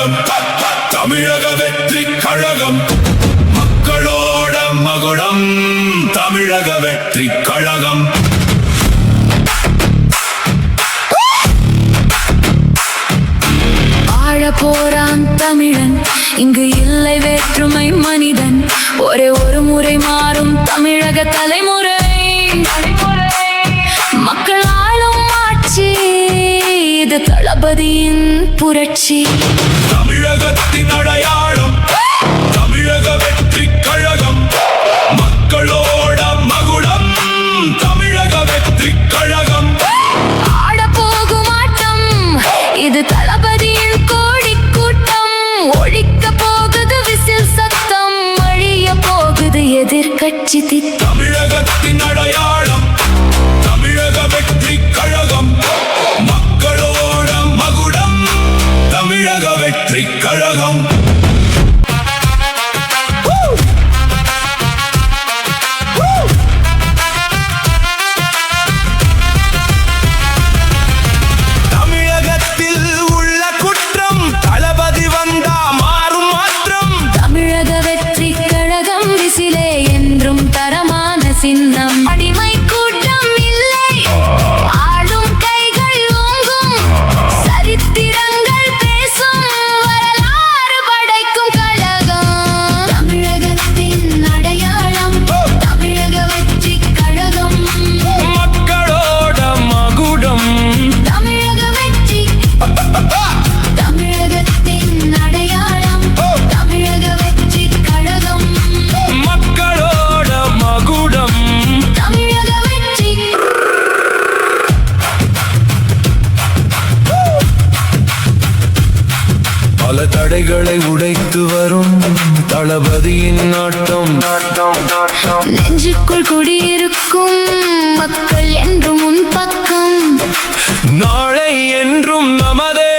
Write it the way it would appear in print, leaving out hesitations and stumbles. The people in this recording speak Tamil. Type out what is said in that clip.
கழகம் தமிழக வெற்றி கழகம் மக்களோட மகுடம் தமிழக வெற்றி கழகம் போறான் தமிழன் இங்கு இல்லை வேற்றுமை மனிதன் ஒரே ஒரு முறை மாறும் தமிழக தலைமுறை மக்கள் ஆளும் ஆட்சி இது தளபதியின் புரட்சி தமிழகத்தின் அடையாளம் தமிழக வெற்றி கழகம் மக்களோட மகுடம் தமிழக வெற்றி கழகம் ஆட போகும் ஆட்டம் இது தளபதியின் கோடி கூட்டம் ஒழிக்க போகுது விசில் சத்தம் அழிய போகுது எதிர்கட்சி திட்டம் தமிழகத்தின் அடையாளம் தமிழக வெற்றி கழகம் மக்களோட மகுடம் தமிழக வெற்றி கழகம் சின்னம் அடிமை கூட்டம் இல்லை ஆளும் கைகள் ஓங்கும் சரித்திரங்கள் பேசும் வரலாறு படைக்கும் கழகம் தமிழகத்தின் அடையாளம் தமிழக வெற்றி கழகம் மக்களோட மகுடம் தமிழக வெற்றி தமிழகத்தின் அடையாளம் தமிழக வெற்றி கழகம் மக்களோட மகுடம் பல தடைகளை உடைத்து வரும் தளபதியின் நாட்டம் நெஞ்சுக்குள் குடியிருக்கும் மக்கள் என்றும் உன் பக்கம் நாளை என்றும் நமதே